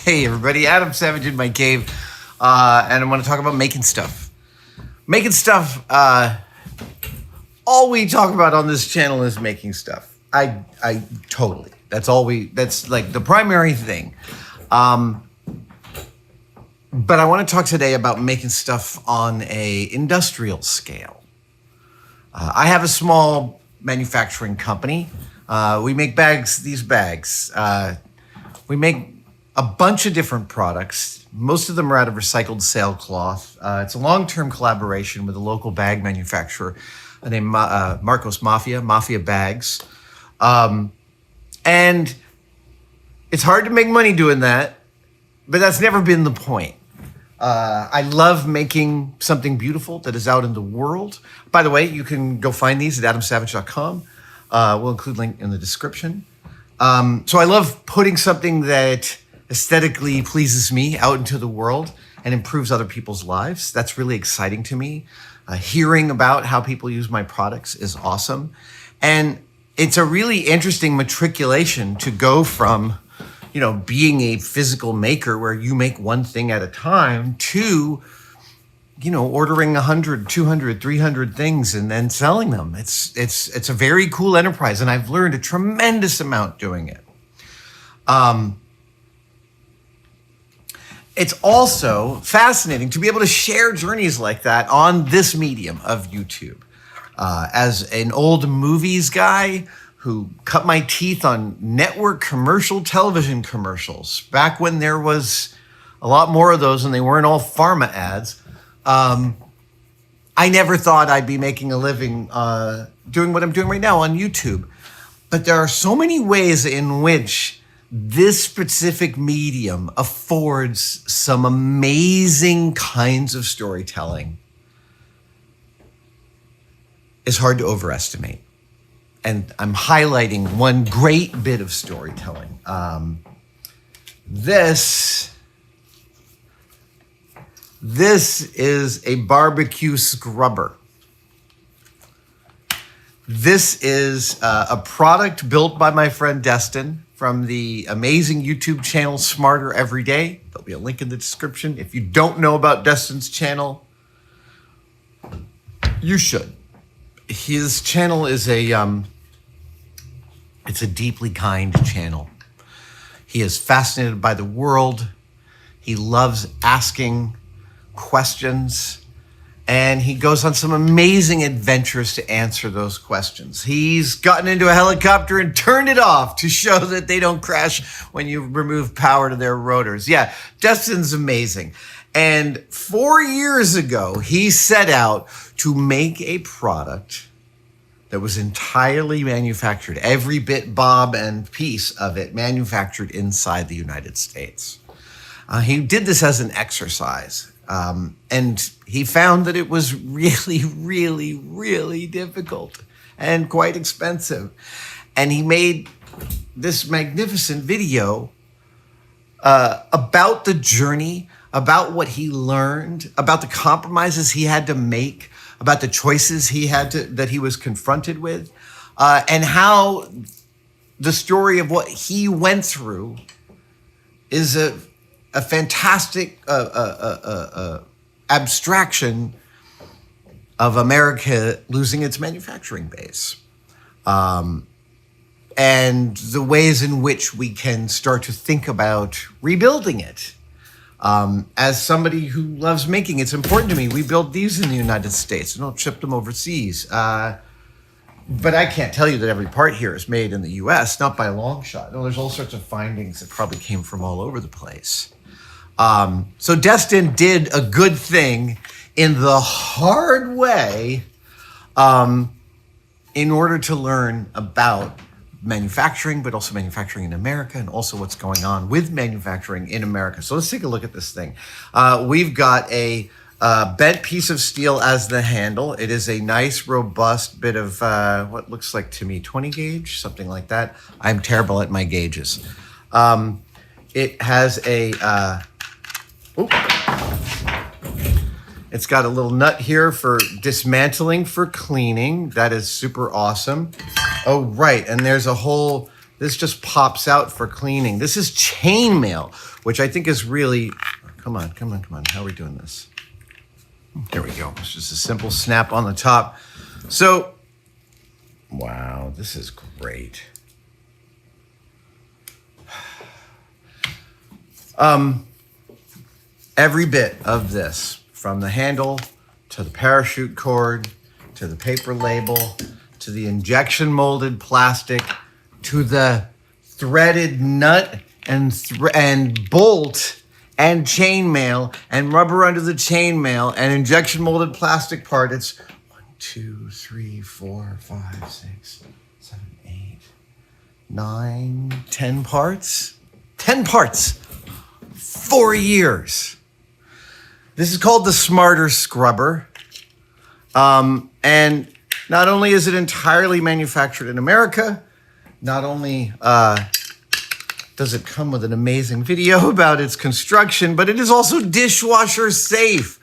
Hey everybody, Adam Savage in my cave, and I want to talk about making stuff. Making stuff, all we talk about on this channel is making stuff. I totally, that's like the primary thing. But I want to talk today about making stuff on a industrial scale. I have a small manufacturing company. We make these bags. We make a bunch of different products. Most of them are out of recycled sailcloth. It's a long-term collaboration with a local bag manufacturer named Marcos Mafia Bags. And it's hard to make money doing that, but that's never been the point. I love making something beautiful that is out in the world. By the way, you can go find these at adamsavage.com. We'll include a link in the description. So I love putting something that aesthetically pleases me out into the world and improves other people's lives. That's really exciting to me. Hearing about how people use my products is awesome. And it's a really interesting matriculation to go from, being a physical maker where you make one thing at a time to, ordering 100, 200, 300 things and then selling them. It's a very cool enterprise, and I've learned a tremendous amount doing it. It's also fascinating to be able to share journeys like that on this medium of YouTube. As an old movies guy who cut my teeth on network television commercials, back when there was a lot more of those and they weren't all pharma ads, I never thought I'd be making a living doing what I'm doing right now on YouTube. But there are so many ways in which this specific medium affords some amazing kinds of storytelling. It's hard to overestimate. And I'm highlighting one great bit of storytelling. This is a barbecue scrubber. This is a product built by my friend Destin from the amazing YouTube channel Smarter Every Day. There'll be a link in the description. If you don't know about Destin's channel, you should. His channel is it's a deeply kind channel. He is fascinated by the world. He loves asking questions, and he goes on some amazing adventures to answer those questions. He's gotten into a helicopter and turned it off to show that they don't crash when you remove power to their rotors. Yeah, Destin's amazing. And 4 years ago, he set out to make a product that was entirely manufactured, every bit, bob, and piece of it manufactured inside the United States. He did this as an exercise. And he found that it was really, really, really difficult and quite expensive. And he made this magnificent video about the journey, about what he learned, about the compromises he had to make, about the choices that he was confronted with, and how the story of what he went through is a fantastic abstraction of America losing its manufacturing base, and the ways in which we can start to think about rebuilding it. As somebody who loves making, it's important to me. We build these in the United States. We don't ship them overseas. But I can't tell you that every part here is made in the U.S., not by a long shot. No, there's all sorts of findings that probably came from all over the place. So Destin did a good thing in the hard way in order to learn about manufacturing, but also manufacturing in America, and also what's going on with manufacturing in America. So let's take a look at this thing. We've got a bent piece of steel as the handle. It is a nice, robust bit of what looks like to me 20 gauge, something like that. I'm terrible at my gauges. It has a it's got a little nut here for dismantling, for cleaning. That is super awesome. Oh, right. And there's a whole This just pops out for cleaning. This is chainmail, which I think is really, come on. How are we doing this? There we go. It's just a simple snap on the top. So, wow, this is great. Every bit of this, from the handle to the parachute cord, to the paper label, to the injection molded plastic, to the threaded nut and bolt and chainmail and rubber under the chainmail and injection molded plastic part. It's 1, 2, 3, 4, 5, 6, 7, 8, 9, 10 parts. 10 parts. 4 years. This is called the Smarter Scrubber. And not only is it entirely manufactured in America, not only does it come with an amazing video about its construction, but it is also dishwasher safe.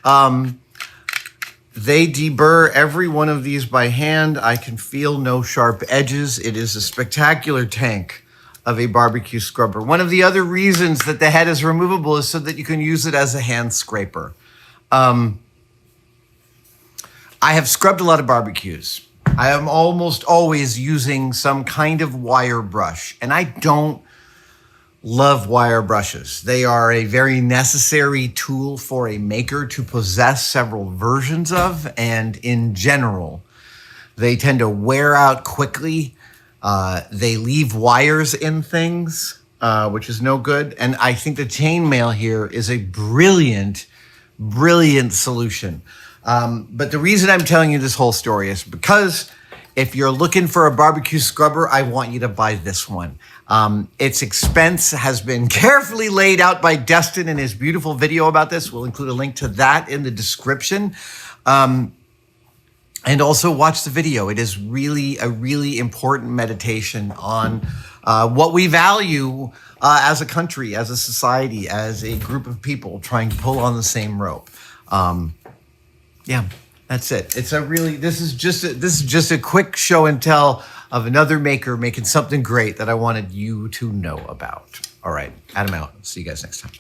They deburr every one of these by hand. I can feel no sharp edges. It is a spectacular tank of a barbecue scrubber. One of the other reasons that the head is removable is so that you can use it as a hand scraper. I have scrubbed a lot of barbecues. I am almost always using some kind of wire brush, and I don't love wire brushes. They are a very necessary tool for a maker to possess several versions of, and in general, they tend to wear out quickly. They leave wires in things, which is no good. And I think the chainmail here is a brilliant solution. But the reason I'm telling you this whole story is because if you're looking for a barbecue scrubber, I want you to buy this one. Its expense has been carefully laid out by Destin in his beautiful video about this. We'll include a link to that in the description. And also watch the video. It is really a really important meditation on what we value as a country, as a society, as a group of people trying to pull on the same rope. Yeah, that's it. It's a really, this is just a quick show and tell of another maker making something great that I wanted you to know about. All right, Adam out. See you guys next time.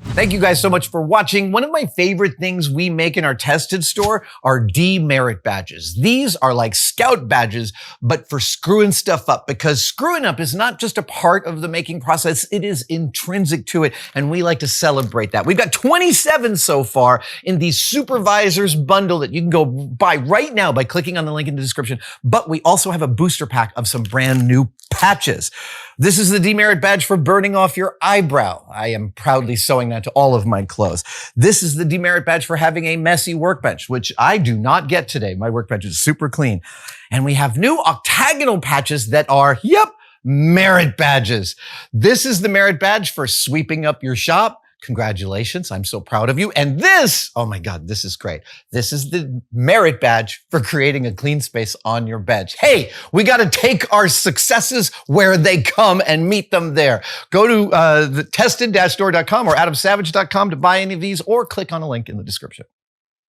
Thank you guys so much for watching. One of my favorite things we make in our tested store are demerit badges. These are like scout badges, but for screwing stuff up, because screwing up is not just a part of the making process, it is intrinsic to it, and we like to celebrate that. We've got 27 so far in the Supervisors bundle that you can go buy right now by clicking on the link in the description, but we also have a booster pack of some brand new patches. This is the demerit badge for burning off your eyebrow. I am proudly sewing that to all of my clothes. This is the demerit badge for having a messy workbench, which I do not get today. My workbench is super clean. And we have new octagonal patches that are, merit badges. This is the merit badge for sweeping up your shop. Congratulations. I'm so proud of you. And this, oh my God, this is great. This is the merit badge for creating a clean space on your bench. Hey, we got to take our successes where they come and meet them there. Go to the tested-store.com or adamsavage.com to buy any of these, or click on a link in the description.